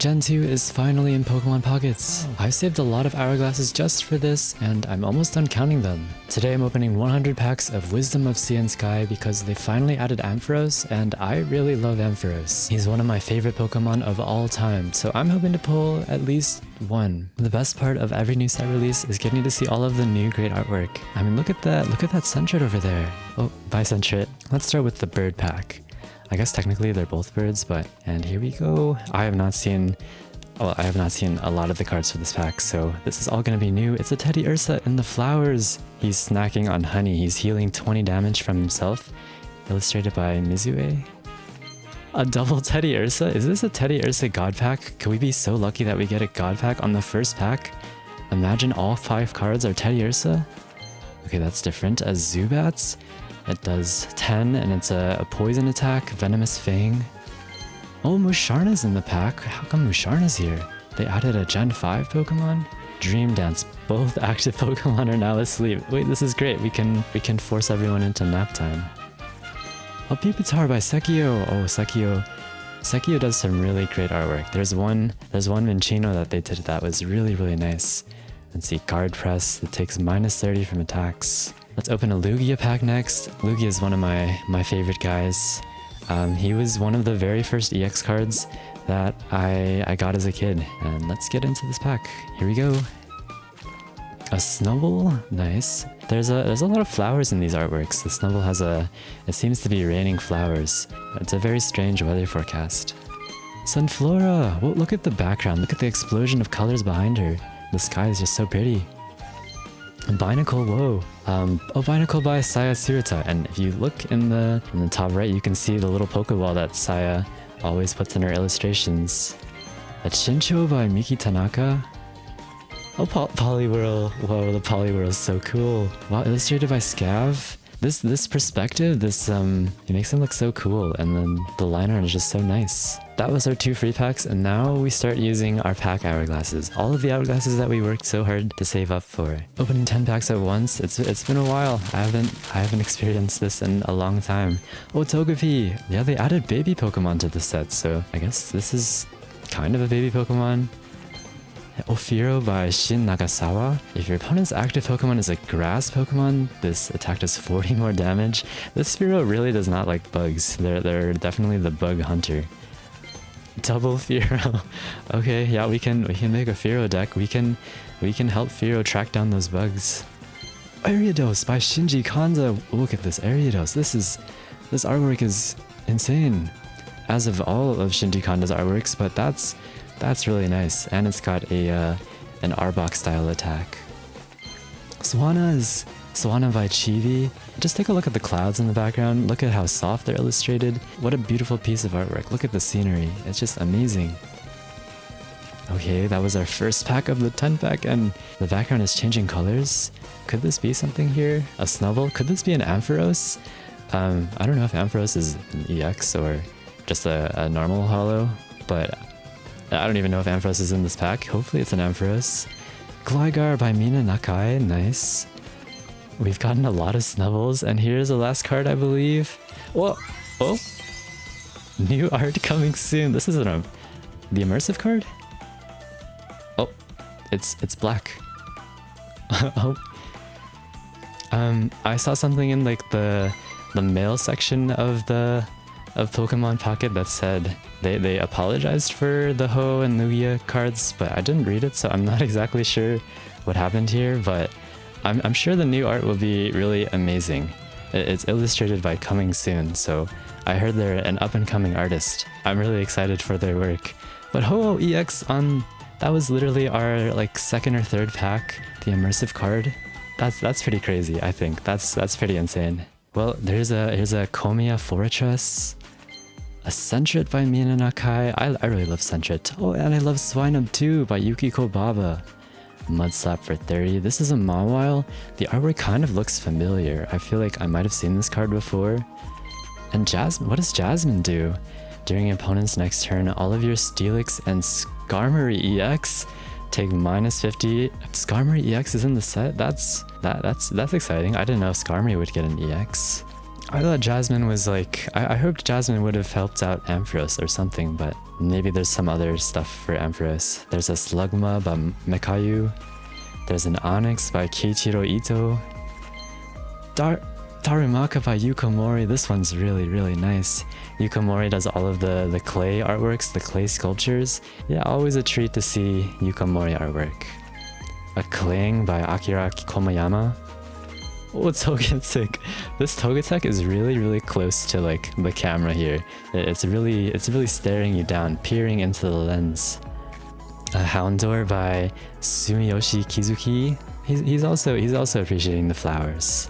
Gen 2 is finally in Pokemon Pockets. I've saved a lot of hourglasses just for this, and I'm almost done counting them. Today I'm opening 100 packs of Wisdom of Sea and Sky because they finally added Ampharos, and I really love Ampharos. He's one of my favorite Pokemon of all time, so I'm hoping to pull at least one. The best part of every new set release is getting to see all of the new great artwork. I mean, look at that Sentret over there. Oh, bye Sentret. Let's start with the bird pack. I guess technically they're both birds, and here we go. I have not seen a lot of the cards for this pack, so this is all gonna be new. It's a Teddy Ursa in the flowers. He's snacking on honey. He's healing 20 damage from himself. Illustrated by Mizue. A double Teddy Ursa? Is this a Teddy Ursa God pack? Could we be so lucky that we get a God pack on the first pack? Imagine all 5 cards are Teddy Ursa? Okay, that's different. As Zubats, it does 10 and it's a poison attack, Venomous Fang. Oh, Musharna's in the pack. How come Musharna's here? They added a Gen 5 Pokemon? Dream Dance. Both active Pokemon are now asleep. Wait, this is great. We can force everyone into nap time. A Pupitar by Sekio. Oh, Sekio does some really great artwork. There's one Minchino that they did that was really, really nice. Let's see, Guard Press that takes -30 from attacks. Let's open a Lugia pack next. Lugia is one of my favorite guys. He was one of the very first EX cards that I got as a kid. And let's get into this pack. Here we go. A Snubble, nice. There's a lot of flowers in these artworks. The Snubble has it seems to be raining flowers. It's a very strange weather forecast. Sunflora, whoa, look at the background. Look at the explosion of colors behind her. The sky is just so pretty. Binacle, whoa. Binacle by Saya Tsuruta. And if you look in the top right, you can see the little Pokeball that Saya always puts in her illustrations. A Chincho by Miki Tanaka. Oh, Poliwhirl. Whoa, the Poliwhirl is so cool. Wow, illustrated by Scav. This perspective, it makes him look so cool, and then the line art is just so nice. That was our 2 free packs, and now we start using our pack hourglasses. All of the hourglasses that we worked so hard to save up for. Opening 10 packs at once, it's been a while. I haven't experienced this in a long time. Oh, Togepi! Yeah, they added baby Pokemon to the set, so I guess this is kind of a baby Pokemon. Ophiro by Shin Nagasawa. If your opponent's active Pokemon is a grass Pokemon, this attack does 40 more damage. This Phiro really does not like bugs. They're definitely the bug hunter. Double Phiro. Okay, yeah, we can make a Phiro deck. We can help Phiro track down those bugs. Ariados by Shinji Kanza. Look at this Ariados. This artwork is insane. As of all of Shinji Kanda's artworks, but that's really nice, and it's got an Arbok style attack. Swana by Chibi. Just take a look at the clouds in the background. Look at how soft they're illustrated. What a beautiful piece of artwork. Look at the scenery. It's just amazing. Okay, that was our first pack of the 10 pack, and the background is changing colors. Could this be something here? A Snubble? Could this be an Ampharos? I don't know if Ampharos is an EX or just a normal holo, but I don't even know if Ampharos is in this pack. Hopefully it's an Ampharos. Gligar by Mina Nakai, nice. We've gotten a lot of Snubbles, and here's the last card, I believe. Whoa! Oh! New art coming soon. This isn't the immersive card? Oh, it's black. Oh. I saw something in like the mail section of Pokemon Pocket that said they apologized for the Ho and Lugia cards, but I didn't read it, so I'm not exactly sure what happened here, but I'm sure the new art will be really amazing. It's illustrated by Coming Soon, so I heard they're an up-and-coming artist. I'm really excited for their work. But Ho-Oh EX that was literally our like second or third pack, the immersive card. That's pretty crazy, I think. That's pretty insane. Well, here's a Komiya Fortress. A Sentret by Mina Nakai. I really love Sentret. Oh, and I love Swinub too by Yukiko Baba. Mudslap for 30. This is a Mawile. The artwork kind of looks familiar. I feel like I might have seen this card before. And Jasmine, what does Jasmine do? During your opponent's next turn, all of your Steelix and Skarmory EX take -50. Skarmory EX is in the set? That's exciting. I didn't know Skarmory would get an EX. I thought Jasmine was like... I hoped Jasmine would have helped out Ampharos or something, but maybe there's some other stuff for Ampharos. There's a Slugma by Mekayu. There's an Onyx by Keiichiro Ito. Darumaka by Yukomori. This one's really, really nice. Yukomori does all of the clay artworks, the clay sculptures. Yeah, always a treat to see Yukomori artwork. A Cling by Akira Komayama. Oh, Togetic. This Togetic is really, really close to like the camera here. It's really staring you down, peering into the lens. A Houndour by Sumiyoshi Kizuki. He's also appreciating the flowers.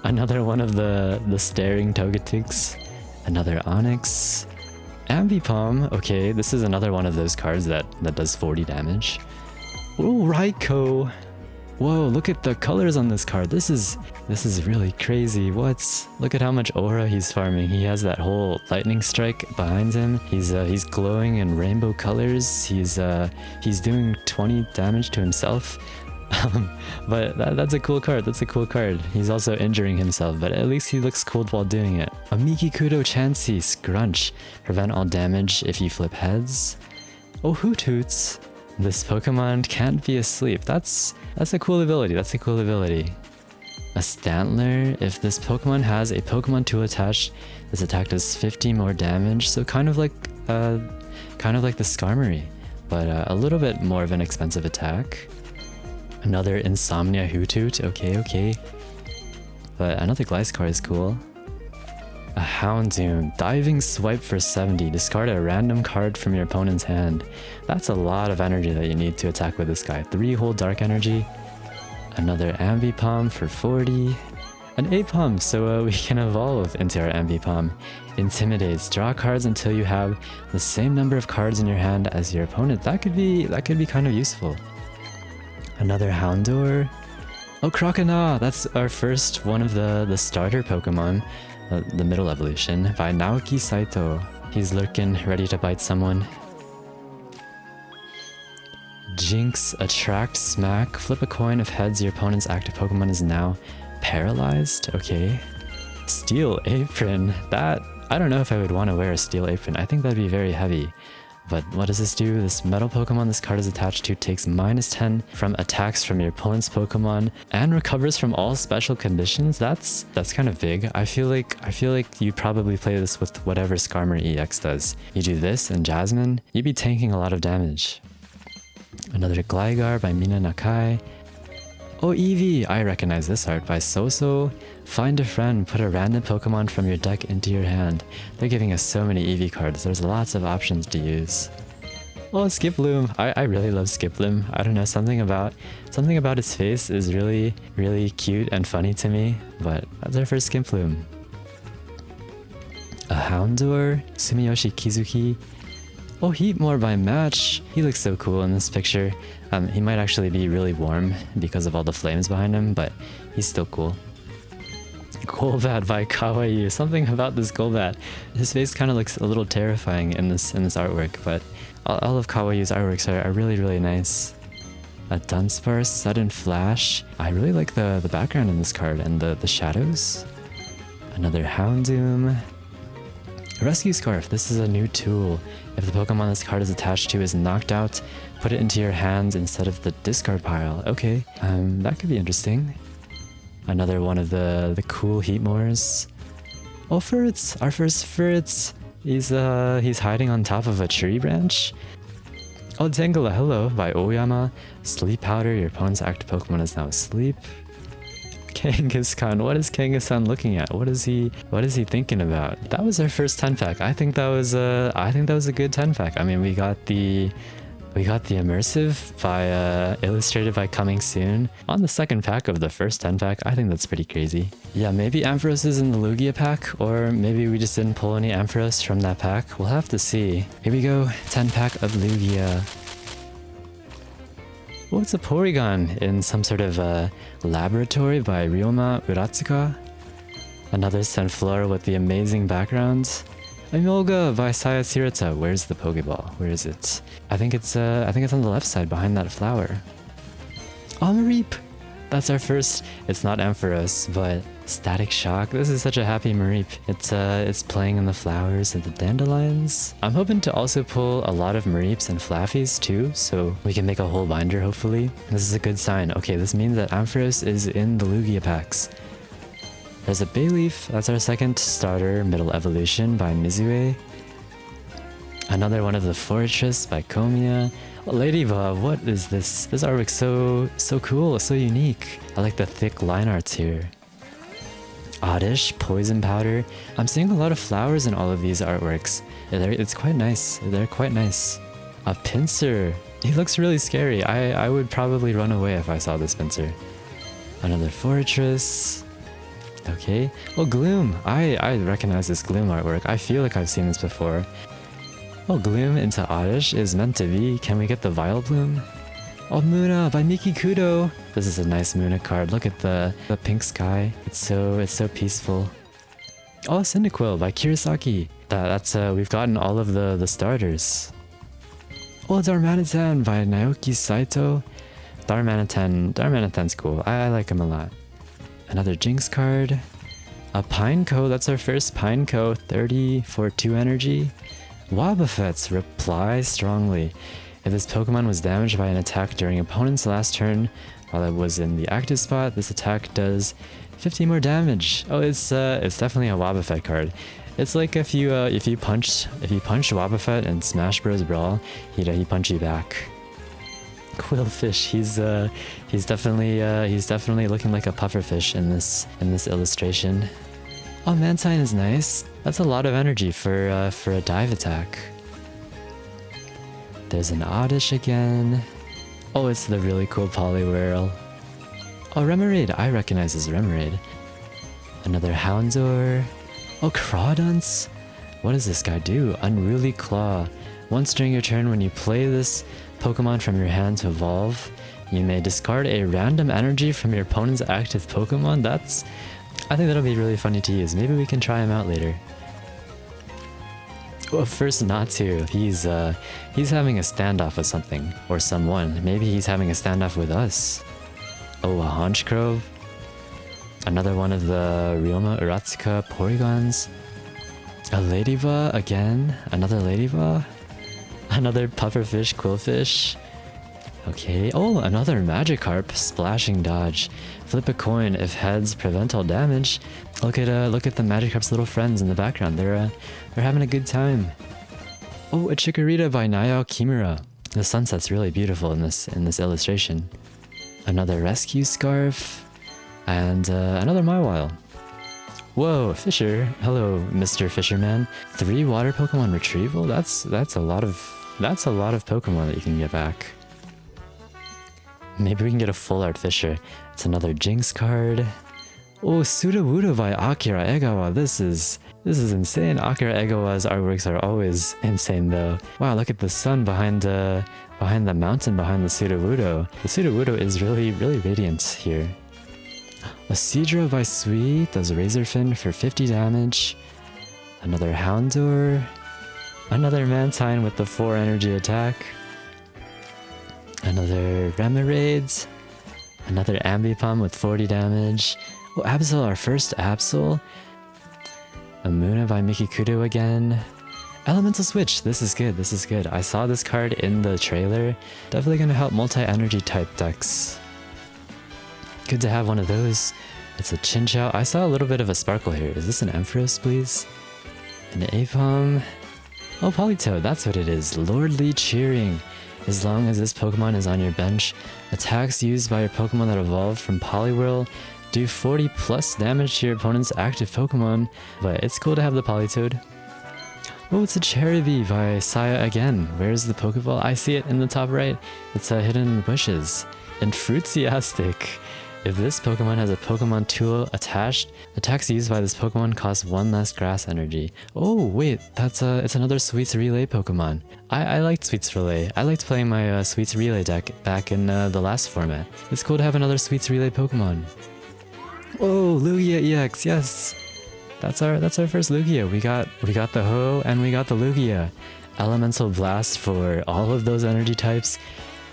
Another one of the staring Togetics. Another Onyx. Ambipom. Okay, this is another one of those cards that does 40 damage. Oh, Raikou. Whoa, look at the colors on this card. This is really crazy. Look at how much aura he's farming. He has that whole lightning strike behind him. He's glowing in rainbow colors. He's doing 20 damage to himself. But that's a cool card. That's a cool card. He's also injuring himself, but at least he looks cool while doing it. A Mikikudo Chansey Scrunch. Prevent all damage if you flip heads. Oh, Hoot Hoots. This Pokemon can't be asleep. That's a cool ability. That's a cool ability. A Stantler. If this Pokemon has a Pokemon tool attached, this attack does 50 more damage. So kind of like the Skarmory, but a little bit more of an expensive attack. Another Insomnia Hoothoot. Okay. But another Gliscor is cool. A Houndoom. Diving Swipe for 70. Discard a random card from your opponent's hand. That's a lot of energy that you need to attack with this guy. 3 whole dark energy. Another Ambipom for 40. An Apom, so we can evolve into our Ambipom. Intimidates. Draw cards until you have the same number of cards in your hand as your opponent. That could be kind of useful. Another Houndour. Oh, Croconaw! That's our first one of the starter Pokemon. The middle evolution by Naoki Saito. He's lurking, ready to bite someone. Jinx, attract, smack, flip a coin. If heads, your opponent's active Pokemon is now paralyzed. Okay. Steel Apron. That, I don't know if I would want to wear a Steel Apron. I think that'd be very heavy. But what does this do? This metal Pokemon this card is attached to takes -10 from attacks from your opponent's Pokemon and recovers from all special conditions. That's kind of big. I feel like you probably play this with whatever Skarmory EX does. You do this and Jasmine, you'd be tanking a lot of damage. Another Gligar by Mina Nakai. Oh, Eevee! I recognize this art by Soso. Find a friend, put a random Pokemon from your deck into your hand. They're giving us so many Eevee cards, there's lots of options to use. Oh, Skiploom! I really love Skiploom. I don't know, something about its face is really, really cute and funny to me, but that's our first Skiploom. A Houndour, Sumiyoshi Kizuki. Oh, Heatmore by Match. He looks so cool in this picture. He might actually be really warm because of all the flames behind him, but he's still cool. Golbat by Kawaii. Something about this Golbat. His face kind of looks a little terrifying in this artwork, but all of Kawaii's artworks are really, really nice. A Dunsparce, Sudden Flash. I really like the background in this card and the shadows. Another Houndoom. Rescue Scarf. This is a new tool. If the Pokemon this card is attached to is knocked out, put it into your hands instead of the discard pile. Okay, that could be interesting. Another one of the cool Heatmores. Oh, Furts! Our first Furts! He's hiding on top of a tree branch. Oh, Tangela, hello, by Oyama. Sleep Powder, your opponent's active Pokemon is now asleep. Kangaskhan, what is Kangaskhan looking at? What is he thinking about? That was our first 10 pack. I think that was a good 10 pack. I mean, we got the immersive by illustrated by Coming Soon on the second pack of the first 10 pack. I think that's pretty crazy. Yeah, maybe Ampharos is in the Lugia pack, or maybe we just didn't pull any Ampharos from that pack. We'll have to see. Here we go, 10 pack of Lugia. Oh, it's a Porygon in some sort of laboratory by Ryoma Uratsuka. Another Sunflora with the amazing background. Emolga by Sayatsirata. Where's the Pokeball? Where is it? I think it's on the left side behind that flower. Amareep! That's our first. It's not Ampharos, but Static Shock. This is such a happy Mareep. It's playing in the flowers and the dandelions. I'm hoping to also pull a lot of Mareeps and Flaffies too, so we can make a whole binder hopefully. This is a good sign. Okay, this means that Ampharos is in the Lugia packs. There's a Bayleaf. That's our second starter, Middle Evolution by Mizue. Another one of the Fortress by Komiya. Ladybug, what is this? This artwork's so cool, so unique. I like the thick line arts here. Oddish, Poison Powder. I'm seeing a lot of flowers in all of these artworks. It's quite nice. They're quite nice. A Pinsir. He looks really scary. I would probably run away if I saw this Pinsir. Another Fortress. Okay. Oh, Gloom. I recognize this Gloom artwork. I feel like I've seen this before. Oh, Gloom into Oddish is meant to be. Can we get the Vileplume? Oh, Muna by Miki Kudo. This is a nice Muna card. Look at the pink sky. It's so peaceful. Oh, Cyndaquil by Kurosaki. That's we've gotten all of the starters. Oh, Darmanitan by Naoki Saito. Darmanitan's cool. I like him a lot. Another Jinx card. A Pineco. That's our first Pineco. 30 for 2 energy. Wobbuffets reply strongly. If this Pokemon was damaged by an attack during opponent's last turn while it was in the active spot, this attack does 50 more damage. Oh, it's definitely a Wobbuffet card. It's like if you punched Wobbuffet in Smash Bros. Brawl, he'd punch you back. Quillfish, he's definitely looking like a pufferfish in this illustration. Oh, Mantine is nice. That's a lot of energy for a dive attack. There's an Oddish again. Oh, it's the really cool Poliwhirl. Oh, Remoraid. I recognize this Remoraid. Another Houndour. Oh, Crawdunce. What does this guy do? Unruly Claw. Once during your turn, when you play this Pokemon from your hand to evolve, you may discard a random energy from your opponent's active Pokemon. I think that'll be really funny to use. Maybe we can try him out later. Well, first Natu. He's having a standoff with something or someone. Maybe he's having a standoff with us. Oh, a Honchcrove. Another one of the Ryoma Uratsuka Porygons. A Ladybug again. Another Ladybug. Another Pufferfish Quillfish. Okay. Oh, another Magikarp. Splashing Dodge. Flip a coin. If heads, prevent all damage. Look at the Magikarp's little friends in the background. They're having a good time. Oh, a Chikorita by Nayao Kimura. The sunset's really beautiful in this illustration. Another Rescue Scarf, and another Mawile. Whoa, Fisher. Hello, Mr. Fisherman. 3 water Pokemon retrieval. That's a lot of Pokemon that you can get back. Maybe we can get a full art Fisher. It's another Jinx card. Oh, Sudowoodo by Akira Egawa. This is insane. Akira Egawa's artworks are always insane though. Wow, look at the sun behind the mountain behind the Sudowoodo. The Sudowoodo is really radiant here. A Seadra by Sui does Razor Fin for 50 damage. Another Houndour. Another Mantine with the 4 energy attack. Another Remoraid. Another Ambipom with 40 damage. Oh, Absol, our first Absol. A Muna by Miki Kudo again. Elemental Switch, this is good. I saw this card in the trailer. Definitely gonna help multi-energy type decks. Good to have one of those. It's a Chinchou. I saw a little bit of a sparkle here. Is this an Ampharos, please? An Apom. Oh, Politoed, that's what it is. Lordly Cheering. As long as this Pokemon is on your bench, attacks used by your Pokemon that evolved from Poliwhirl do 40 plus damage to your opponent's active Pokemon, but it's cool to have the Politoed. Oh, it's a Cherubi by Saya again. Where's the Pokeball? I see it in the top right. It's hidden in the bushes. Enthusiastic. If this Pokemon has a Pokemon tool attached, attacks used by this Pokemon cost 1 less grass energy. Oh wait, it's another Sweets Relay Pokemon. I liked Sweets Relay. I liked playing my Sweets Relay deck back in the last format. It's cool to have another Sweets Relay Pokemon. Oh, Lugia EX, yes! That's our first Lugia. We got the Ho and we got the Lugia. Elemental Blast for all of those energy types.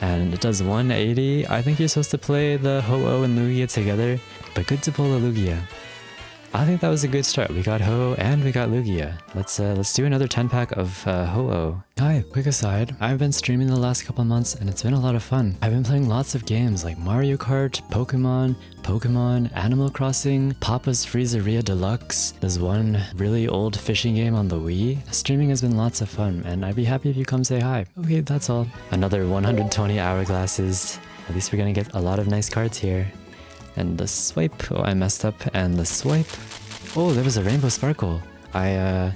and it does 180. I think you're supposed to play the Ho-Oh and Lugia together, but good to pull a Lugia. I think that was a good start. We got Ho and we got Lugia. Let's do another 10 pack of Ho-Oh. Hi, quick aside. I've been streaming the last couple months and it's been a lot of fun. I've been playing lots of games like Mario Kart, Pokemon, Animal Crossing, Papa's Freezeria Deluxe. There's one really old fishing game on the Wii. Streaming has been lots of fun and I'd be happy if you come say hi. Okay, that's all. Another 120 hourglasses. At least we're gonna get a lot of nice cards here. And the swipe. Oh, I messed up. And the swipe. Oh, there was a rainbow sparkle. I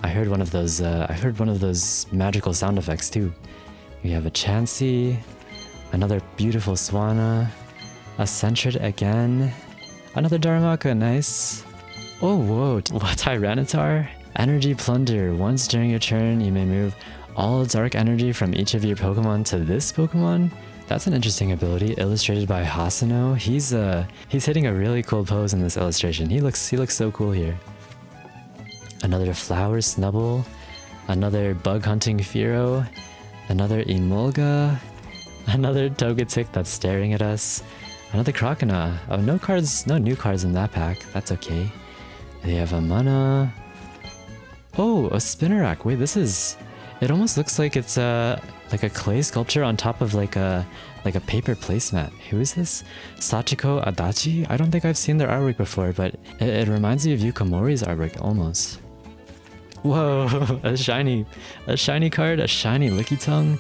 heard one of those. I heard one of those magical sound effects too. We have a Chansey, another beautiful Swanna, a Sentret again, another Darumaka. Nice. Oh, whoa! Tyranitar. Energy Plunder. Once during your turn, you may move all dark energy from each of your Pokemon to this Pokemon. That's an interesting ability, illustrated by Hasano. He's hitting a really cool pose in this illustration. He looks so cool here. Another Flower Snubble, another Bug Hunting Fearow, another Emolga, another Togetic that's staring at us, another Crocodile. Oh, no new cards in that pack. That's okay. They have a Mana. Oh, a Spinnerack. Wait, this is... It almost looks like it's like a clay sculpture on top of like a paper placemat. Who is this? Sachiko Adachi? I don't think I've seen their artwork before, but it reminds me of Yukamori's artwork almost. Whoa, a shiny card, a shiny Lickitung.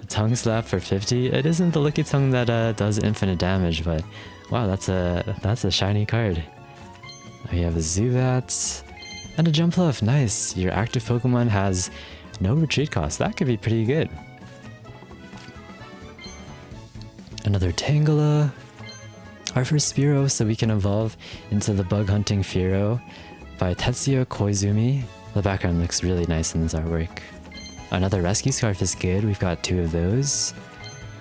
A Tongue Slap for 50. It isn't the Lickitung that does infinite damage, but wow, that's a shiny card. We have a Zubat and a Jumpluff. Nice. Your active Pokemon has no retreat cost. That could be pretty good. Another Tangela. Our first Spearow, so we can evolve into the Bug Hunting Fearow by Tetsuya Koizumi. The background looks really nice in this artwork. Another Rescue Scarf is good. We've got 2 of those.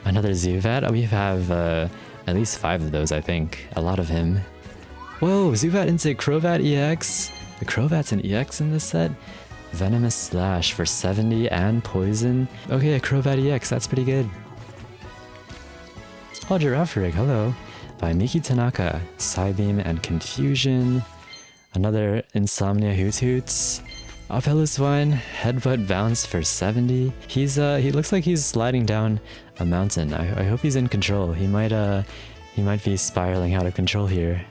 Another Zubat. We have at least 5 of those, I think. A lot of him. Whoa, Zubat into Crobat EX. The Crobat's an EX in this set. Venomous Slash for 70 and Poison. Okay, a Crobat EX, that's pretty good. Oh, Girafarig, hello. By Miki Tanaka. Psybeam and Confusion. Another Insomnia Hoot Hoots. Piloswine, Headbutt Bounce for 70. He looks like he's sliding down a mountain. I hope he's in control. He might be spiraling out of control here.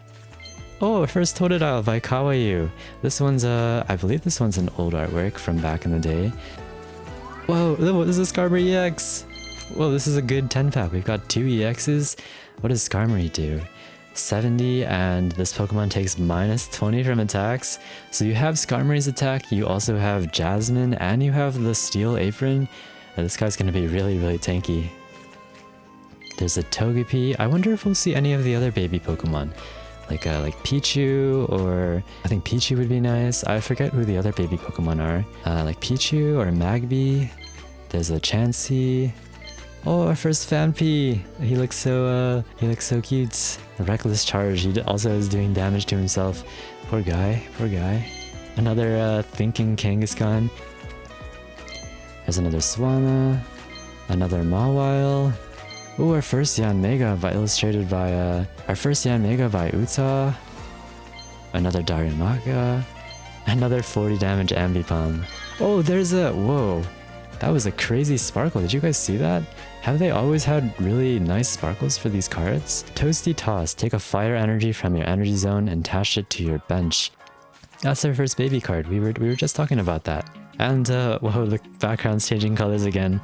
Oh, first Totodile by Kawaii. This one's I believe this one's an old artwork from back in the day. Whoa, this is Skarmory EX. Whoa, this is a good 10 pack. We've got 2 EXs. What does Skarmory do? 70, and this Pokemon takes minus 20 from attacks. So you have Skarmory's attack, you also have Jasmine, and you have the Steel Apron. And this guy's gonna be really, really tanky. There's a Togepi. I wonder if we'll see any of the other baby Pokemon. Like Pichu, or I think Pichu would be nice. I forget who the other baby Pokemon are. Like Pichu or Magby. There's a Chansey. Oh, our first Phanpy. He looks so cute. The Reckless Charge. He also is doing damage to himself. Poor guy. Poor guy. Another Thinking Kangaskhan. There's another Swanna. Another Mawile. Ooh, our first Yanmega illustrated by our first Yanmega by Uta. Another Darumaka. Another 40 damage Ambipom. Oh, there's a... Whoa. That was a crazy sparkle. Did you guys see that? Have they always had really nice sparkles for these cards? Toasty Toss. Take a fire energy from your energy zone and attach it to your bench. That's our first baby card. We were just talking about that. And whoa, the background's changing colors again.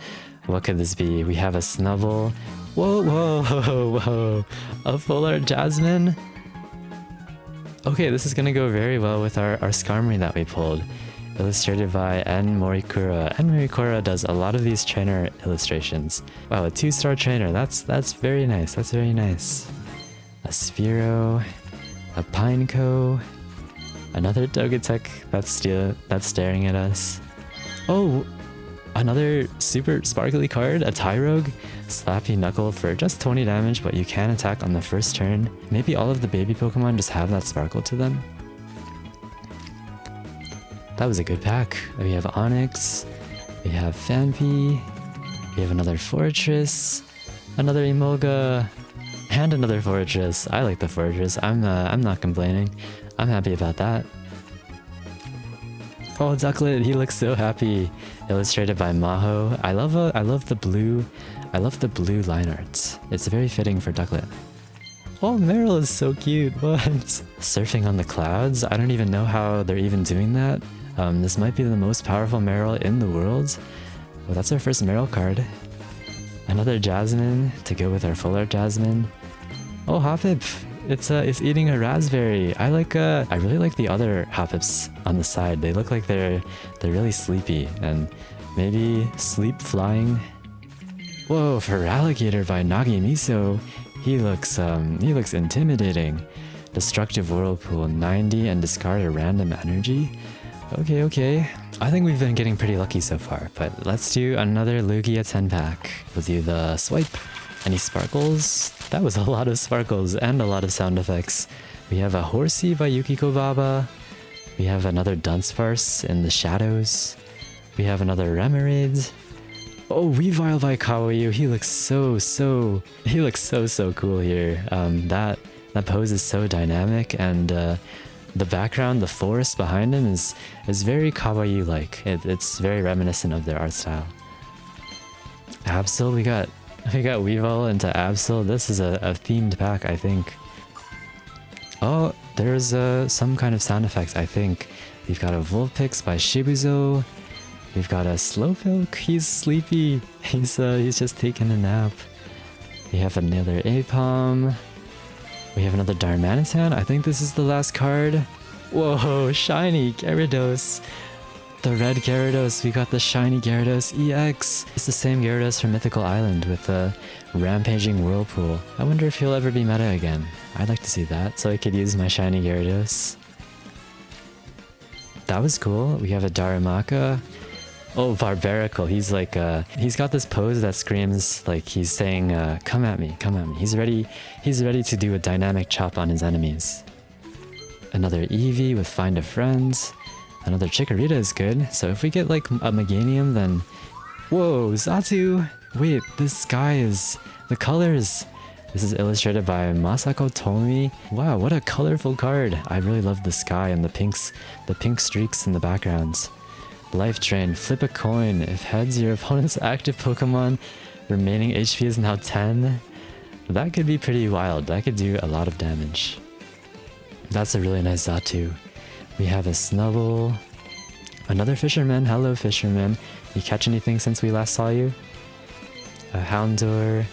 What could this be? We have a Snubble. Whoa, whoa, whoa, whoa. A full art Jasmine. Okay, this is gonna go very well with our Skarmory that we pulled. Illustrated by N Morikura. N Morikura does a lot of these trainer illustrations. Wow, a 2-star trainer. That's very nice. That's very nice. A Spearow. A Pineco. Another Togetic that's staring at us. Oh, another super sparkly card, a Tyrogue. Slappy Knuckle for just 20 damage, but you can attack on the first turn. Maybe all of the baby Pokemon just have that sparkle to them. That was a good pack. We have Onix. We have Phanpy. We have another fortress, another Emolga, and another fortress. I like the fortress. I'm not complaining. I'm happy about that. Oh, Ducklet, he looks so happy. Illustrated by Maho. I love the blue. I love the blue line art. It's very fitting for Ducklet. Oh, Meryl is so cute. What? Surfing on the clouds? I don't even know how they're even doing that. This might be the most powerful Meryl in the world. Well, that's our first Meryl card. Another Jasmine to go with our full art Jasmine. Oh, Hoppip! It's eating a raspberry. I really like the other Hoppips on the side. They look like they're really sleepy and maybe sleep flying. Whoa, Feraligatr by Nagimiso. He looks intimidating. Destructive Whirlpool 90 and discard a random energy. Okay. I think we've been getting pretty lucky so far, but let's do another Lugia 10-pack. We'll do the swipe. Any sparkles? That was a lot of sparkles and a lot of sound effects. We have a Horsey by Yukiko Baba. We have another Dunsparce in the shadows. We have another Remoraid. Oh, Weavile by Kawaii. He looks so cool here. That pose is so dynamic, and the background, the forest behind him is very Kawaii-like. It's very reminiscent of their art style. Absol, we got Weavile into Absol. This is a themed pack, I think. Oh, there's some kind of sound effects, I think. We've got a Vulpix by Shibuzo. We've got a Slowpoke. He's sleepy. He's just taking a nap. We have another Apom. We have another Darmanitan. I think this is the last card. Whoa, shiny Gyarados. The red Gyarados. We got the shiny Gyarados EX. It's the same Gyarados from Mythical Island with the rampaging Whirlpool. I wonder if he'll ever be meta again. I'd like to see that, so I could use my shiny Gyarados. That was cool. We have a Darumaka. Oh, Barbarical. He's like, he's got this pose that screams like he's saying, come at me, come at me. He's ready to do a dynamic chop on his enemies. Another Eevee with Find a Friend. Another Chikorita is good. So if we get like a Meganium, then... Whoa, Xatu! Wait, this sky is... The colors... This is illustrated by Masako Tomi. Wow, what a colorful card. I really love the sky and the pink streaks in the backgrounds. Life Drain, flip a coin. If heads, your opponent's active Pokemon remaining HP is now 10. That could be pretty wild. That could do a lot of damage. That's a really nice Xatu. We have a Snubbull. Another Fisherman. Hello, Fisherman. You catch anything since we last saw you? A Houndour.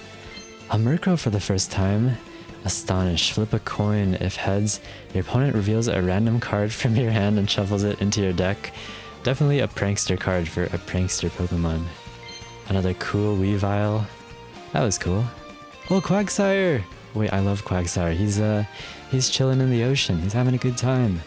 A Murkrow for the first time. Astonish. Flip a coin. If heads, your opponent reveals a random card from your hand and shuffles it into your deck. Definitely a prankster card for a prankster Pokemon. Another cool Weavile. That was cool. Oh, Quagsire! Wait, I love Quagsire. He's chilling in the ocean. He's having a good time.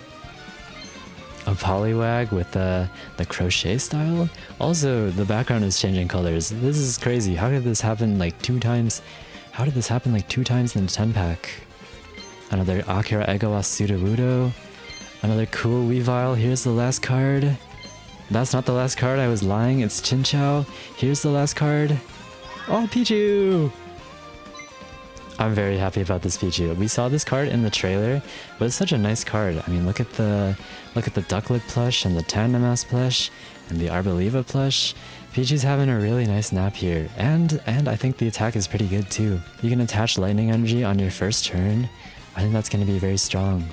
A Poliwag with the crochet style. Also, the background is changing colors. This is crazy. How did this happen like 2 times? How did this happen like 2 times in the 10-pack? Another Akira Egawa Sudowoodo. Another cool Weavile. Here's the last card. That's not the last card, I was lying. It's Chinchou. Here's the last card. Oh, Pichu! I'm very happy about this Pichu. We saw this card in the trailer, but it's such a nice card. I mean, look at the Ducklet plush and the Tandemaus plush and the Arboliva plush. Pichu's having a really nice nap here, and I think the attack is pretty good too. You can attach lightning energy on your first turn. I think that's going to be very strong.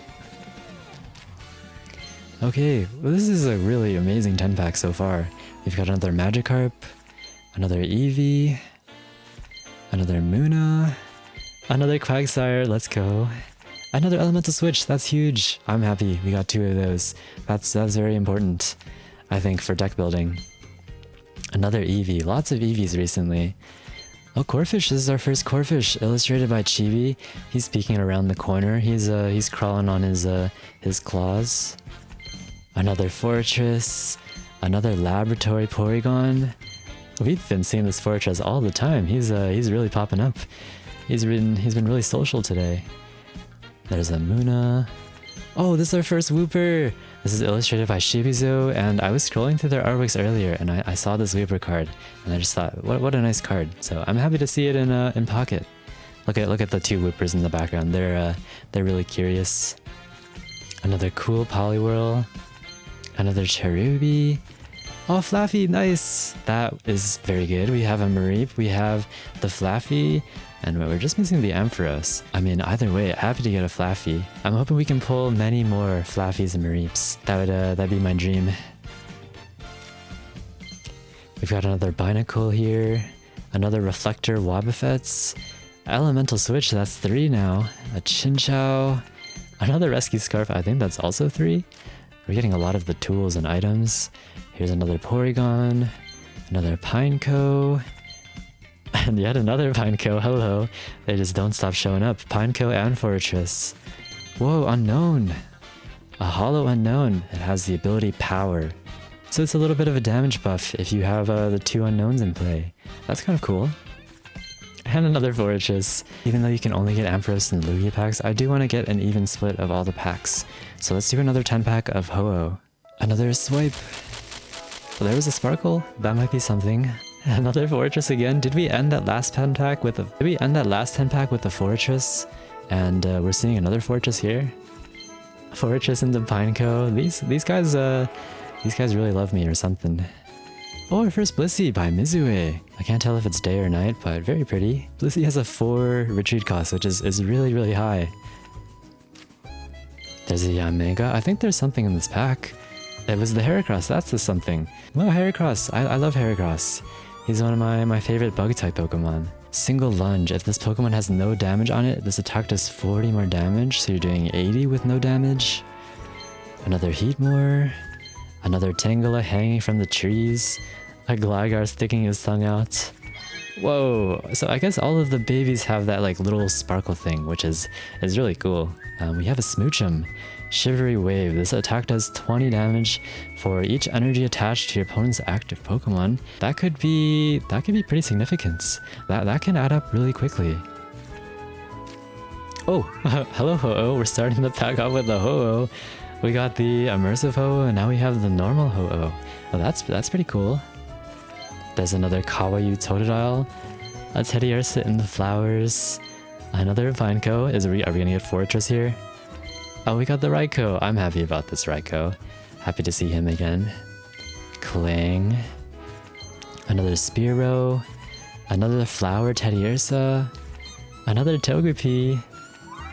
Okay, well, this is a really amazing 10-pack so far. We've got another Magikarp, another Eevee, another Munna, another Quagsire, let's go. Another Elemental Switch, that's huge. I'm happy we got 2 of those. That's very important, I think, for deck building. Another Eevee, lots of Eevees recently. Oh, Corphish, this is our first Corphish, illustrated by Chibi. He's peeking around the corner. He's crawling on his claws. Another Fortress, another Laboratory Porygon. We've been seeing this Fortress all the time. He's really popping up. He's been really social today. There's a Munna. Oh, this is our first Wooper! This is illustrated by Shibizo, and I was scrolling through their artworks earlier, and I saw this Wooper card, and I just thought, what a nice card. So I'm happy to see it in Pocket. Look at the two Woopers in the background. They're really curious. Another cool Poliwhirl. Another Cherubi. Oh, Flaffy, nice! That is very good. We have a Mareep, we have the Flaffy, and we're just missing the Ampharos. I mean, either way, happy to get a Flaffy. I'm hoping we can pull many more Flaffies and Mareeps. That'd be my dream. We've got another Binacle here, another Reflector Wobbuffets, Elemental Switch, that's 3 now, a Chinchou, another Rescue Scarf, I think that's also 3. We're getting a lot of the tools and items. Here's another Porygon, another Pineco, and yet another Pineco, hello. They just don't stop showing up. Pineco and Fortress. Whoa, Unknown. A Hollow Unknown. It has the ability Power. So it's a little bit of a damage buff if you have the 2 Unknowns in play. That's kind of cool. And another Fortress. Even though you can only get Ampharos and Lugia packs, I do want to get an even split of all the packs. So let's do another 10 pack of Ho-Oh. Another Swipe. Well, there was a Sparkle. That might be something. Another Fortress again. Did we end that last 10 pack with the Fortress? And we're seeing another Fortress here. Fortress into Pineco. These guys really love me or something. Oh, our first Blissey by Mizue. I can't tell if it's day or night, but very pretty. Blissey has a 4 retreat cost, which is really high. There's a Yanmega. I think there's something in this pack. It was the Heracross, that's the something. Wow, Heracross. I love Heracross. He's one of my favorite bug-type Pokemon. Single Lunge. If this Pokemon has no damage on it, this attack does 40 more damage, so you're doing 80 with no damage. Another Heatmore. Another Tangela hanging from the trees. A Gligar sticking his tongue out. Whoa! So I guess all of the babies have that like little sparkle thing, which is really cool. We have a Smoochum. Shivery Wave. This attack does 20 damage for each energy attached to your opponent's active Pokemon. That could be pretty significant. That can add up really quickly. Oh, hello Ho-Oh. We're starting the pack off with the Ho-Oh. We got the immersive Ho-Oh and now we have the normal Ho-Oh. Well, that's pretty cool. There's another Kawaii Totodile. A Teddiursa in the flowers. Another Pineco. Are we gonna get Fortress here? Oh, we got the Raikou. I'm happy about this Raikou. Happy to see him again. Kling. Another Spearow. Another Flower Teddiursa. Another Togepi.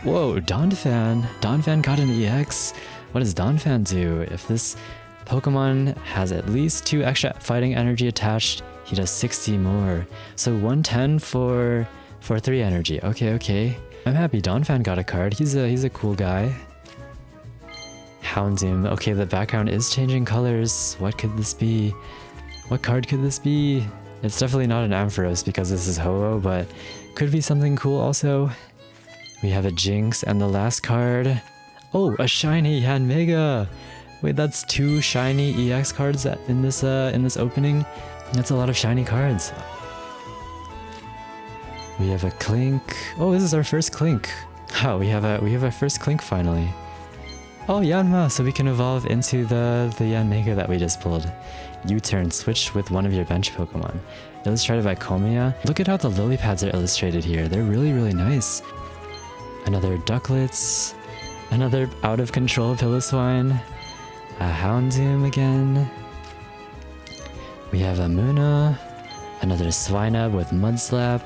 Whoa, Donphan. Donphan got an EX. What does Donphan do? If this Pokemon has at least 2 extra fighting energy attached, he does 60 more. So 110 for 3 energy. Okay. I'm happy Donphan got a card. He's a cool guy. Houndoom. Okay, the background is changing colors. What could this be? What card could this be? It's definitely not an Ampharos because this is Ho-Oh, but could be something cool also. We have a Jinx and the last card. Oh, a shiny Yanmega! Wait, that's 2 shiny EX cards in this opening. That's a lot of shiny cards. We have a Clink. Oh, this is our first Clink. Oh, we have our first Clink finally. Oh, Yanma, so we can evolve into the Yanmega that we just pulled. U-turn, switch with one of your bench Pokemon. Illustrated by Komiya. Look at how the lily pads are illustrated here. They're really nice. Another Ducklets. Another out of control Piloswine. A Houndoom again. We have a Munna. Another Swinub with Mudslap.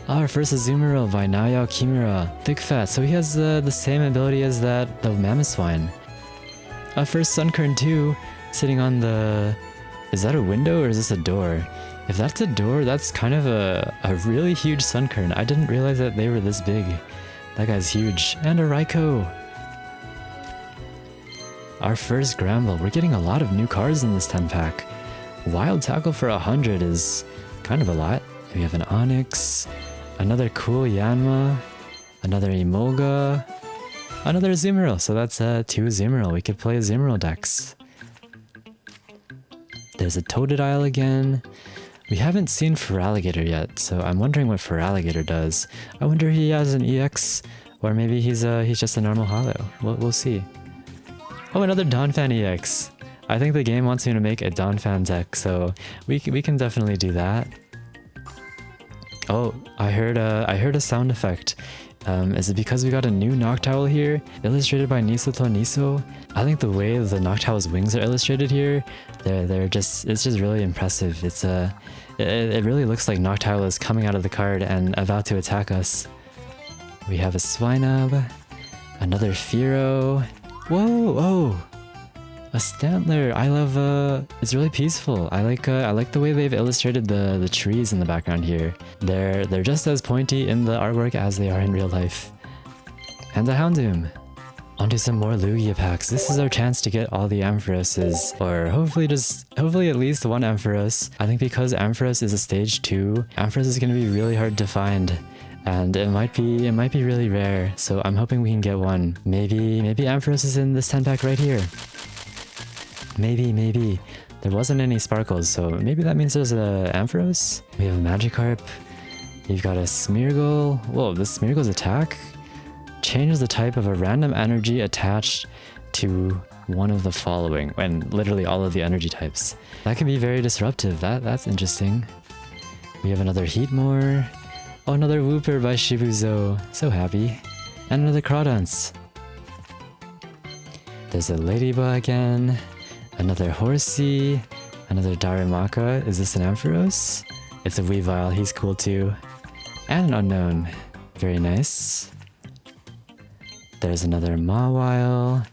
Our first Azumarill by Naoyao Kimura. Thick Fat, so he has the same ability as the Mamoswine. Our first Sunkern too, sitting on the... Is that a window or is this a door? If that's a door, that's kind of a really huge Sunkern. I didn't realize that they were this big. That guy's huge. And a Raikou. Our first Gramble. We're getting a lot of new cards in this 10 pack. Wild Tackle for 100 is kind of a lot. We have an Onix. Another cool Yanma, another Emolga, another Azumarill. So that's 2 Azumarill. We could play Azumarill decks. There's a Totodile again. We haven't seen Feraligatr yet, so I'm wondering what Feraligatr does. I wonder if he has an EX, or maybe he's just a normal holo. We'll see. Oh, another Donphan EX. I think the game wants me to make a Donphan deck, so we can definitely do that. Oh, I heard a sound effect. Is it because we got a new Noctowl here, illustrated by Nisoto Niso? I think the way the Noctowl's wings are illustrated here, it's just really impressive. It really looks like Noctowl is coming out of the card and about to attack us. We have a Swinub, another Fearow. Whoa, oh, a Stantler. I love. It's really peaceful. I like the way they've illustrated the trees in the background here. They're just as pointy in the artwork as they are in real life. And a Houndoom. Onto some more Lugia packs. This is our chance to get all the Amphiroses, or hopefully at least one Ampharos. I think because Ampharos is a stage 2, Ampharos is gonna be really hard to find. And it might be really rare, so I'm hoping we can get one. Maybe Ampharos is in this 10 pack right here. Maybe. There wasn't any sparkles, so maybe that means there's a Ampharos? We have a Magikarp. You've got a Smeargle. Whoa, this Smeargle's attack changes the type of a random energy attached to one of the following, and literally all of the energy types. That can be very disruptive. That's interesting. We have another Heatmore. Oh, another Wooper by Shibuzo. So happy. And another Crawdance. There's a Ladybug again. Another Horsey. Another Darimaka. Is this an Ampharos? It's a Weavile. He's cool too. And an Unknown. Very nice. There's another Mawile.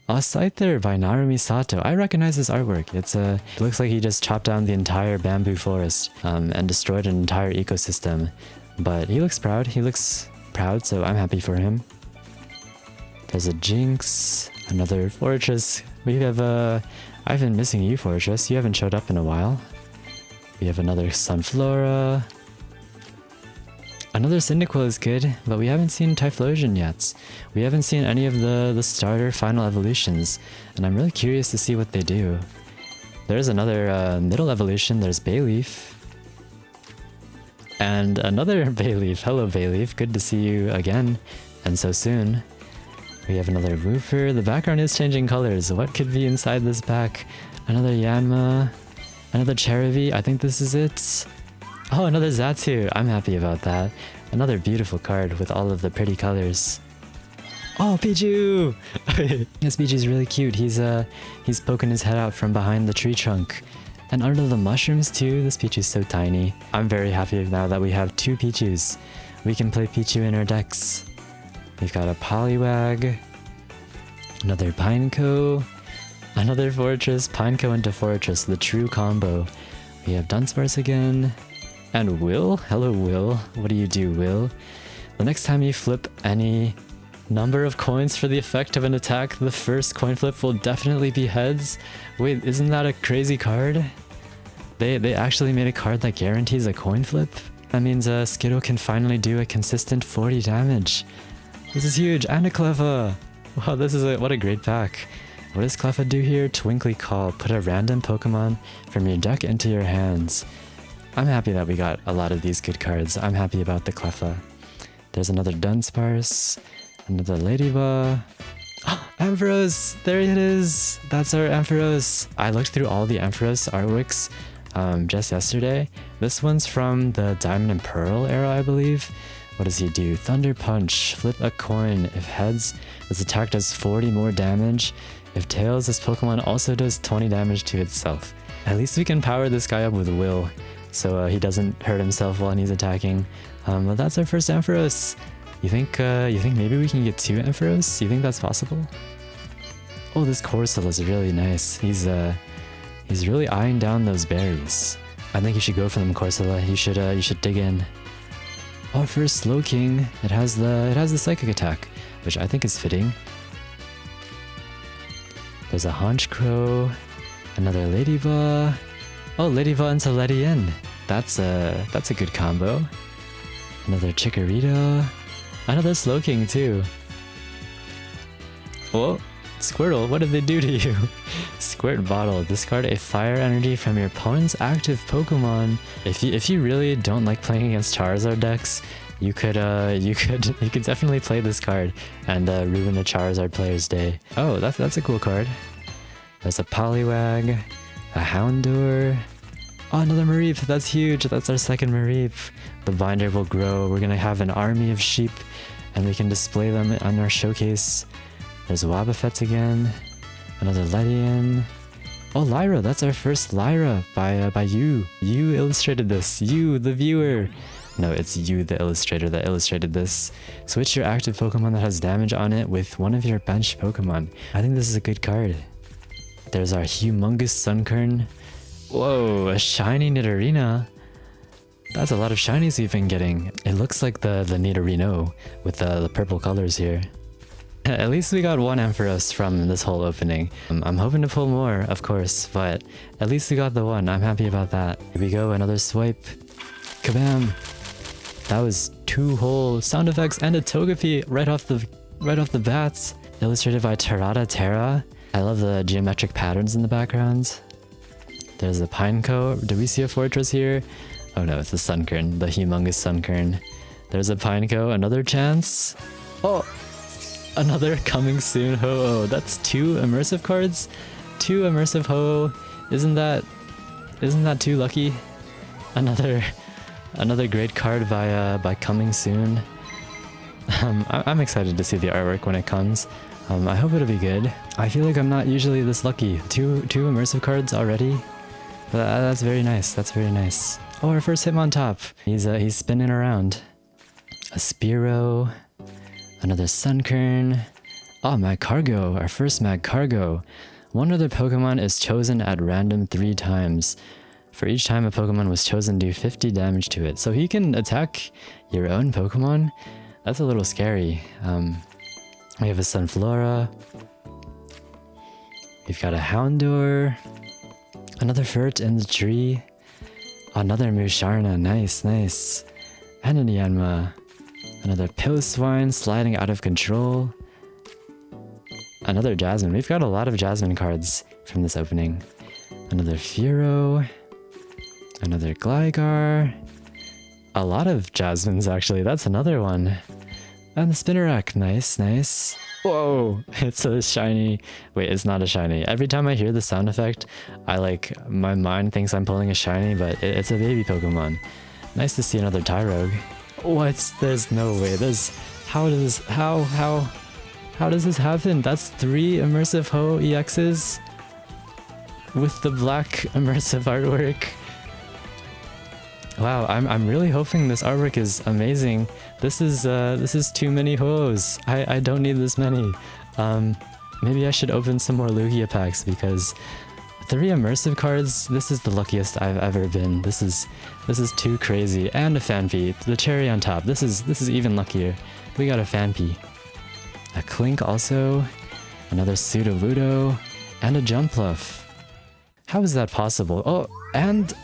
A Scyther by Narumi Sato. I recognize this artwork. It looks like he just chopped down the entire bamboo forest and destroyed an entire ecosystem. But he looks proud. So I'm happy for him. There's a Jinx. Another Fortress. We have I've been missing you, Fortress. You haven't showed up in a while. We have another Sunflora. Another Cyndaquil is good, but we haven't seen Typhlosion yet. We haven't seen any of the starter final evolutions, and I'm really curious to see what they do. There's another middle evolution. There's Bayleaf. And another Bayleaf. Hello, Bayleaf. Good to see you again, and so soon. We have another Wooper. The background is changing colors. What could be inside this pack? Another Yanma. Another Cherubi. I think this is it. Oh, another Xatu. I'm happy about that. Another beautiful card with all of the pretty colors. Oh, Pichu! This Pichu's really cute. He's poking his head out from behind the tree trunk. And under the mushrooms too. This Pichu's so tiny. I'm very happy now that we have 2 Pichus. We can play Pichu in our decks. We've got a Poliwag. Another Pineco. Another Fortress. Pineco into Fortress. The true combo. We have Dunsparce again. And Will? Hello, Will. What do you do, Will? The next time you flip any number of coins for the effect of an attack, the first coin flip will definitely be heads. Wait, isn't that a crazy card? They actually made a card that guarantees a coin flip? That means Skittle can finally do a consistent 40 damage. This is huge. And a Cleffa! Wow, what a great pack. What does Cleffa do here? Twinkly Call. Put a random Pokemon from your deck into your hands. I'm happy that we got a lot of these good cards. I'm happy about the Cleffa. There's another Dunsparce. Another Ladybug. Ampharos! There it is! That's our Ampharos! I looked through all the Ampharos artworks just yesterday. This one's from the Diamond and Pearl era, I believe. What does he do? Thunder Punch. Flip a coin. If heads, this attack does 40 more damage. If tails, this Pokemon also does 20 damage to itself. At least we can power this guy up with Will, so he doesn't hurt himself while he's attacking. But that's our first Ampharos. You think maybe we can get 2 Ampharos? You think that's possible? Oh, this Corsola is really nice. He's really eyeing down those berries. I think you should go for them, Corsola. You should dig in. Oh, first Slowking. It has the psychic attack, which I think is fitting. There's a Honchkrow, another Ladybug. Oh, Ladybug into Ledian. That's a good combo. Another Chikorita. Another Slowking too. Oh, Squirtle, what did they do to you? Squirt Bottle. Discard a fire energy from your opponent's active Pokemon. If you really don't like playing against Charizard decks, you could definitely play this card and ruin a Charizard player's day. Oh, that's a cool card. There's a Poliwag, a Houndour. Oh, another Mareep. That's huge. That's our second Mareep. The binder will grow. We're gonna have an army of sheep, and we can display them on our showcase. There's Wobbuffet again. Another Ledian. Oh, Lyra. That's our first Lyra by you. You illustrated this. You, the viewer. No, it's you, the illustrator, that illustrated this. Switch your active Pokemon that has damage on it with one of your bench Pokemon. I think this is a good card. There's our humongous Sunkern. Whoa, a shiny Nidorina. That's a lot of shinies we've been getting. It looks like the Nidorino with the purple colors here. At least we got one Ampharos from this whole opening. I'm hoping to pull more, of course, but at least we got the one. I'm happy about that. Here we go, another swipe. Kabam! That was 2 whole sound effects and a Togepi right off the bats. Illustrated by Terrata Terra. I love the geometric patterns in the background. There's a Pineco. Do we see a Fortress here? Oh no, it's the Sunkern, the humongous Sunkern. There's a Pineco, another chance. Oh, another coming soon Ho-Oh. That's 2 immersive cards? 2 immersive Ho-Oh. Isn't that too lucky? Another great card by coming soon. I'm excited to see the artwork when it comes. I hope it'll be good. I feel like I'm not usually this lucky. Two immersive cards already? But that's very nice, that's very nice. Oh, our first Hitmontop. He's spinning around. A Spearow. Another Sunkern. Oh, Magcargo, our first Magcargo. One other Pokemon is chosen at random 3 times. For each time a Pokemon was chosen, do 50 damage to it. So he can attack your own Pokemon? That's a little scary. We have a Sunflora. We've got a Houndour. Another Furt in the tree. Another Musharna. Nice, nice. And an Yanma. Another Piloswine sliding out of control. Another Jasmine. We've got a lot of Jasmine cards from this opening. Another Fearow. Another Gligar. A lot of Jasmines, actually. That's another one. And the Spinarak. Nice, nice. Whoa! It's a shiny... Wait, it's not a shiny. Every time I hear the sound effect, my mind thinks I'm pulling a shiny, but it's a baby Pokemon. Nice to see another Tyrogue. What? There's no way. How does this happen? That's 3 immersive Ho EXs with the black immersive artwork. Wow, I'm really hoping this artwork is amazing. This is too many Ho's. I don't need this many. Maybe I should open some more Lugia packs because 3 immersive cards. This is the luckiest I've ever been. This is too crazy. And a Fanpy, the cherry on top. This is even luckier. We got a Fanpy, a Clink also, another Sudowoodo, and a Jumpluff. How is that possible? Oh, and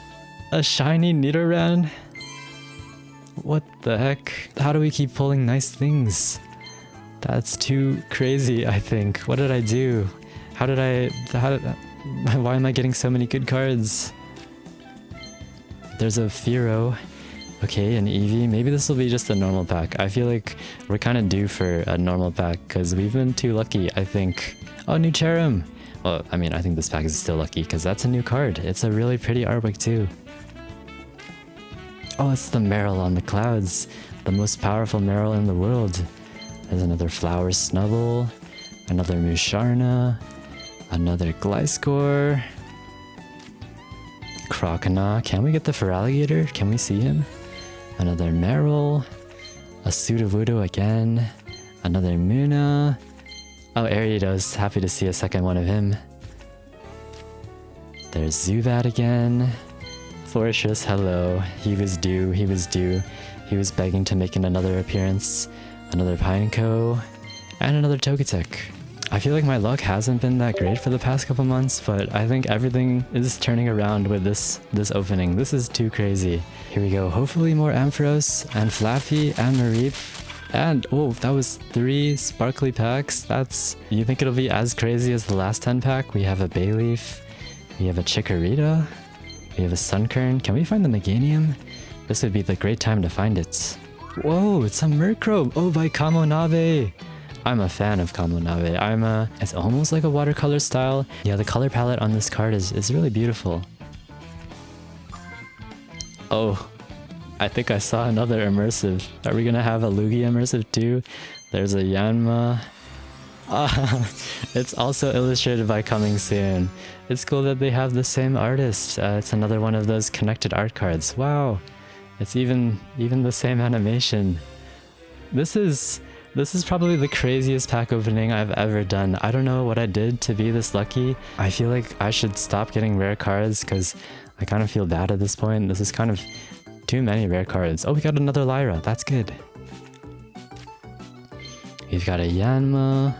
a shiny Nidoran? What the heck? How do we keep pulling nice things? That's too crazy, I think. What did I do? Why am I getting so many good cards? There's a Fearow. Okay, an Eevee. Maybe this will be just a normal pack. I feel like we're kind of due for a normal pack because we've been too lucky, I think. Oh, new Cherim! Well, I mean, I think this pack is still lucky because that's a new card. It's a really pretty artwork too. Oh, it's the Meryl on the clouds. The most powerful Meryl in the world. There's another Flower Snubble. Another Musharna. Another Gliscor. Croconaw. Can we get the Feraligatr? Can we see him? Another Meryl. A Sudowoodo again. Another Munna. Oh, Ariados. Happy to see a second one of him. There's Zubat again. Fortress, hello. He was due. He was begging to make another appearance. Another Pineco. And another Togetic. I feel like my luck hasn't been that great for the past couple months, but I think everything is turning around with this opening. This is too crazy. Here we go. Hopefully more Ampharos and Flaffy and Mareep. And oh, that was 3 sparkly packs. That's... You think it'll be as crazy as the last 10 pack? We have a Bayleaf. We have a Chikorita. We have a Sunkern. Can we find the Meganium? This would be the great time to find it. Whoa, it's a Murkrow! Oh, by Kamonabe! I'm a fan of Kamonabe. It's almost like a watercolor style. Yeah, the color palette on this card is really beautiful. Oh, I think I saw another immersive. Are we gonna have a Lugia immersive too? There's a Yanma. It's also illustrated by Coming Soon. It's cool that they have the same artist. It's another one of those connected art cards. Wow, it's even the same animation. This is probably the craziest pack opening I've ever done. I don't know what I did to be this lucky. I feel like I should stop getting rare cards because I kind of feel bad at this point. This is kind of too many rare cards. Oh, we got another Lyra. That's good. We've got a Yanma,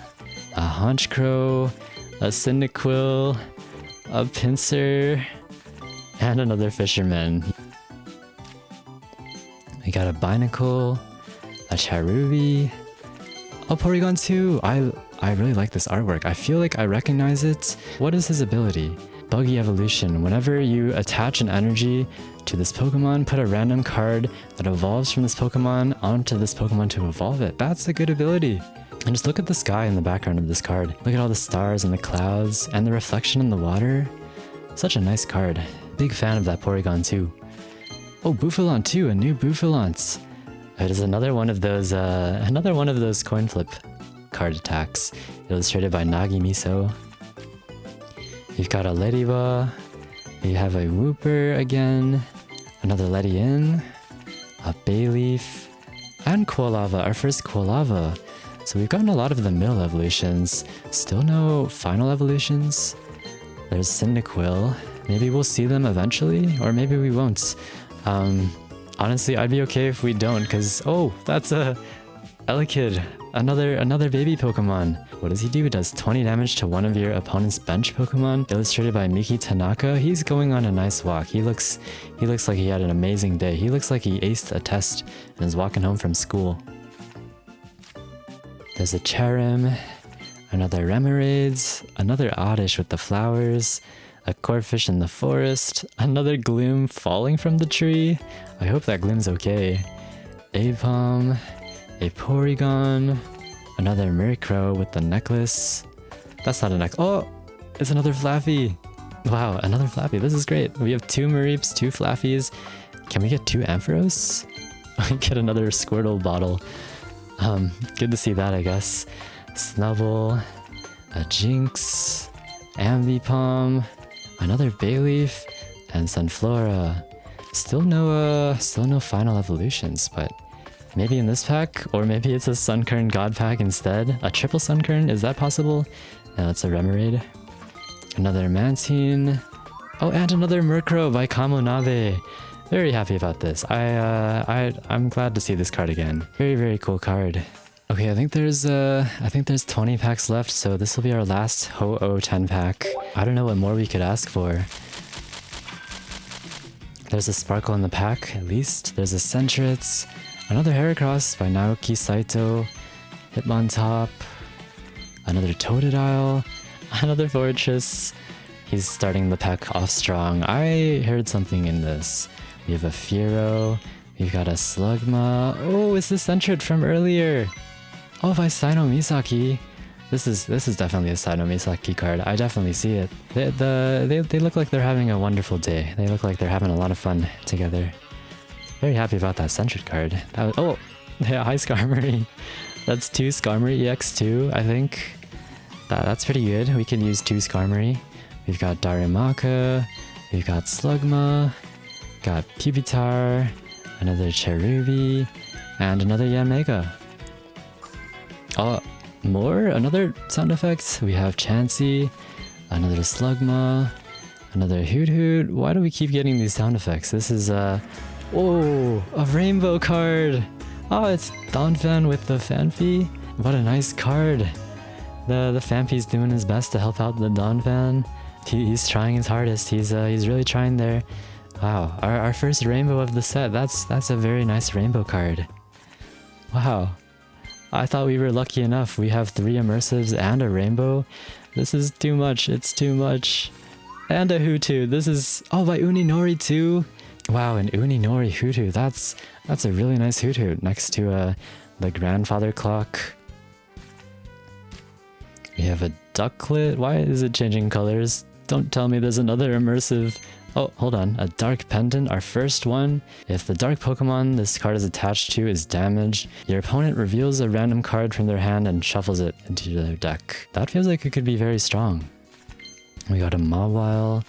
a Honchkrow, a Cyndaquil, a Pinsir, and another Fisherman. We got a Binacle, a Cherubi, a Porygon 2. I really like this artwork. I feel like I recognize it. What is his ability? Buggy Evolution. Whenever you attach an energy to this Pokemon, put a random card that evolves from this Pokemon onto this Pokemon to evolve it. That's a good ability. And just look at the sky in the background of this card. Look at all the stars and the clouds and the reflection in the water. Such a nice card. Big fan of that Porygon 2. Oh, Bouffalon 2, a new Bouffalance. It is another one of those coin flip card attacks, illustrated by Nagi Miso. You've got a Lediba, you have a Wooper again, another Ledian, a Bayleaf, and Quilava, our first Quilava. So we've gotten a lot of the middle evolutions, still no final evolutions. There's Cyndaquil, maybe we'll see them eventually, or maybe we won't. Honestly, I'd be okay if we don't, because, oh, that's a Elekid, another baby Pokemon. What does he do? He does 20 damage to one of your opponent's bench Pokemon, illustrated by Miki Tanaka. He's going on a nice walk. He looks like he had an amazing day. He looks like he aced a test and is walking home from school. There's a Cherim, another Remoraid, another Oddish with the flowers, a Corphish in the forest, another Gloom falling from the tree. I hope that Gloom's okay. Apom, a Porygon, another Murkrow with the necklace. That's not a necklace. Oh, it's another Flaffy. Wow, another Flaffy. This is great. We have 2 Mareeps, 2 Flaffies. Can we get 2 Ampharos? Get another Squirtle bottle. Good to see that, I guess. Snubble, a Jinx, Ambipom, another Bayleaf, and Sunflora. Still no final evolutions, but maybe in this pack, or maybe it's a Sunkern God pack instead. A triple Sunkern, is that possible? No, it's a Remoraid. Another Mantine. Oh, and another Murkrow by Kamonabe. Very happy about this. I'm glad to see this card again. Very, very cool card. Okay, I think there's 20 packs left, so this will be our last Ho-Oh 10 pack. I don't know what more we could ask for. There's a Sparkle in the pack, at least. There's a Sentret, another Heracross by Naoki Saito, Hitmontop, another Totodile, another Fortress. He's starting the pack off strong. I heard something in this. We have a Fearow, we've got a Slugma. Oh, it's the Sentret from earlier. Oh, by Sino Misaki. This is definitely a Sino Misaki card. I definitely see it. They look like they're having a wonderful day. They look like they're having a lot of fun together. Very happy about that Sentret card. Oh, yeah, hi Skarmory. That's 2 Skarmory EX2, I think. That's pretty good. We can use 2 Skarmory. We've got Darumaka, we've got Slugma, got Pupitar, another Cherubi, and another Yanmega. Oh, more? Another sound effect? We have Chansey, another Slugma, another Hoot Hoot. Why do we keep getting these sound effects? This is oh, a rainbow card! Oh, it's Donphan with the Fanpy. What a nice card. The Fanpy's doing his best to help out the Donphan. He's trying his hardest. He's really trying there. Wow, our first rainbow of the set. That's a very nice rainbow card. Wow, I thought we were lucky enough. We have 3 immersives and a rainbow. This is too much. It's too much. And a Hutu. This is... Oh, by Uninori too. Wow, an Uninori Hutu. That's a really nice Hutu next to the grandfather clock. We have a ducklet. Why is it changing colors? Don't tell me there's another immersive. Oh, hold on. A dark pendant, our first one. If the dark Pokemon this card is attached to is damaged, your opponent reveals a random card from their hand and shuffles it into their deck. That feels like it could be very strong. We got a Mawile.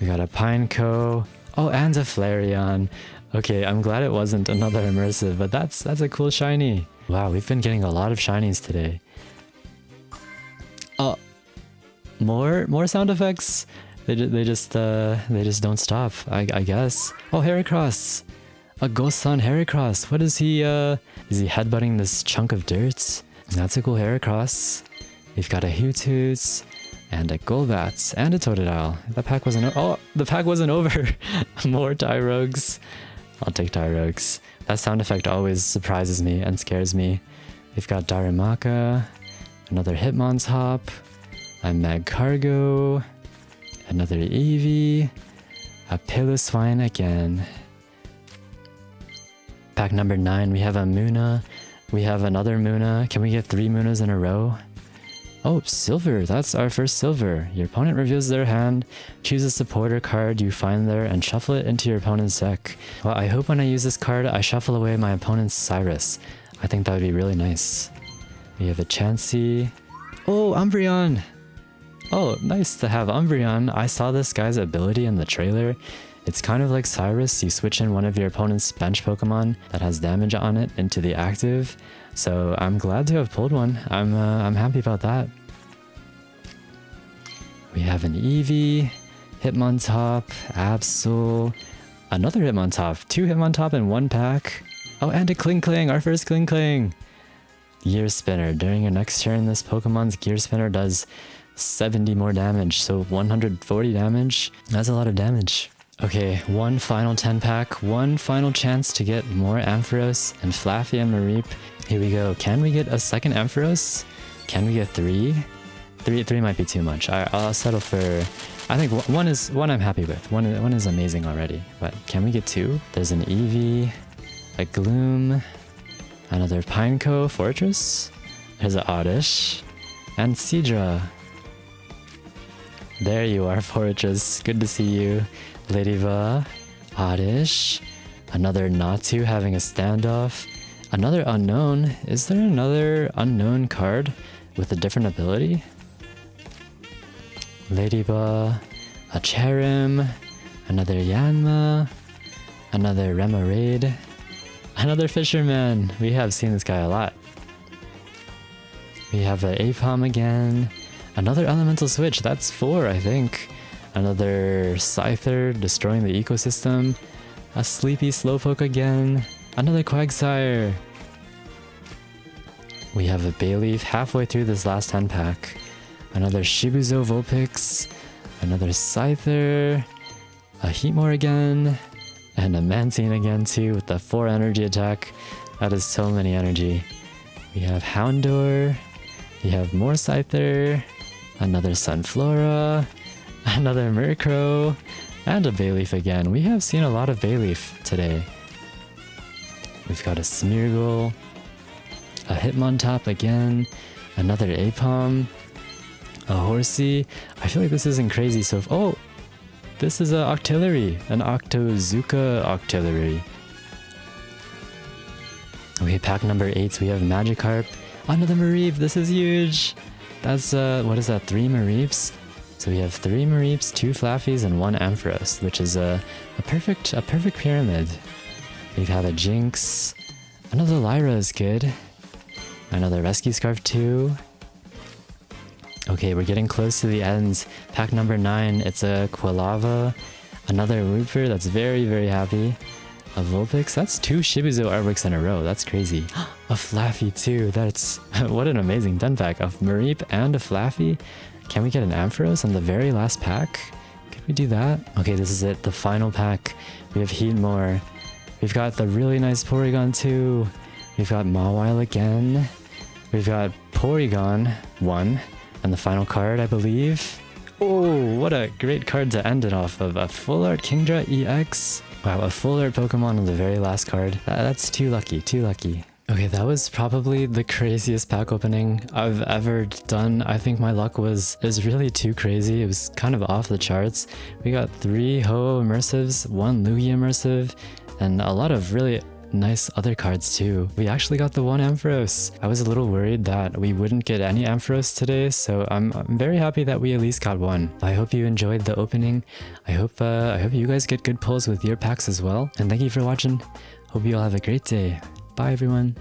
We got a Pineco. Oh, and a Flareon. Okay, I'm glad it wasn't another immersive, but that's a cool shiny. Wow, we've been getting a lot of shinies today. Oh, more sound effects? They just don't stop, I guess. Oh, Heracross! A Ghost-on Heracross! What is he headbutting this chunk of dirt? That's a cool Heracross. We've got a Hoothoot, and a Golbat, and a Totodile. That pack wasn't oh, the pack wasn't over! More Tyrogues. I'll take Tyrogues. That sound effect always surprises me and scares me. We've got Darumaka, another Hitmontop, a Magcargo, another Eevee, a Piloswine again. Pack number 9, we have a Munna. We have another Munna. Can we get 3 Munnas in a row? Oh, silver. That's our first silver. Your opponent reveals their hand, choose a supporter card you find there, and shuffle it into your opponent's deck. Well, I hope when I use this card, I shuffle away my opponent's Cyrus. I think that would be really nice. We have a Chansey. Oh, Umbreon! Oh, nice to have Umbreon. I saw this guy's ability in the trailer. It's kind of like Cyrus. You switch in one of your opponent's bench Pokemon that has damage on it into the active. So I'm glad to have pulled one. I'm happy about that. We have an Eevee, Hitmontop, Absol, another Hitmontop, 2 Hitmontop in 1 pack. Oh, and a Klinklang, our first Klinklang. Gear Spinner. During your next turn, this Pokemon's Gear Spinner does 70 more damage, so 140 damage. That's a lot of damage. Okay, one final 10 pack, one final chance to get more Ampharos and Flaffy and Mareep. Here we go. Can we get a second Ampharos? Can we get 3? Three might be too much. I'll settle for... I think one I'm happy with. One is amazing already. But can we get 2? There's an Eevee, a Gloom, another Pineco Fortress. There's an Oddish, and Seadra. There you are, Fortress. Good to see you. Ladybug, Oddish, another Natu having a standoff, another unknown. Is there another unknown card with a different ability? Ladybug, a Cherim, another Yanma, another Remoraid, another Fisherman. We have seen this guy a lot. We have an Apom again, another Elemental Switch. That's 4, I think. Another Scyther destroying the ecosystem. A Sleepy Slowpoke again. Another Quagsire. We have a Bayleaf halfway through this last 10 pack. Another Shibuzo Vulpix. Another Scyther. A Heatmore again. And a Mantine again too with the 4 energy attack. That is so many energy. We have Houndour. We have more Scyther. Another Sunflora. Another Murkrow, and a Bayleaf again. We have seen a lot of Bayleaf today. We've got a Smeargle, a Hitmontop again, another Apom, a Horsey. I feel like this isn't crazy so... Oh! This is an Octillery, an Octozuka Octillery. Okay, pack number 8, we have Magikarp, another Mareep. This is huge! That's, what is that, 3 Mareeps? So we have 3 Mareeps, 2 Flaffies, and 1 Ampharos, which is a perfect pyramid. We have a Jinx, another Lyra is good, another Rescue Scarf 2. Okay, we're getting close to the end. Pack number 9, it's a Quilava, another Wooper that's very, very happy. A Vulpix, that's 2 Shibuzo artworks in a row, that's crazy. A Flaffy too, that's... what an amazing 10 pack of Mareep and a Flaffy. Can we get an Ampharos on the very last pack? Can we do that? Okay, this is it, the final pack. We have Heatmore. We've got the really nice Porygon too. We've got Mawile again. We've got Porygon 1, and the final card, I believe. Oh, what a great card to end it off of. A Full Art Kingdra EX. Wow, a Full Art Pokemon on the very last card. That's too lucky, too lucky. Okay, that was probably the craziest pack opening I've ever done. I think my luck was really too crazy. It was kind of off the charts. We got 3 Ho Immersives, 1 Lugia Immersive, and a lot of really nice other cards too. We actually got the 1 Ampharos. I was a little worried that we wouldn't get any Ampharos today, so I'm very happy that we at least got one. I hope you enjoyed the opening. I hope you guys get good pulls with your packs as well. And thank you for watching. Hope you all have a great day. Bye everyone.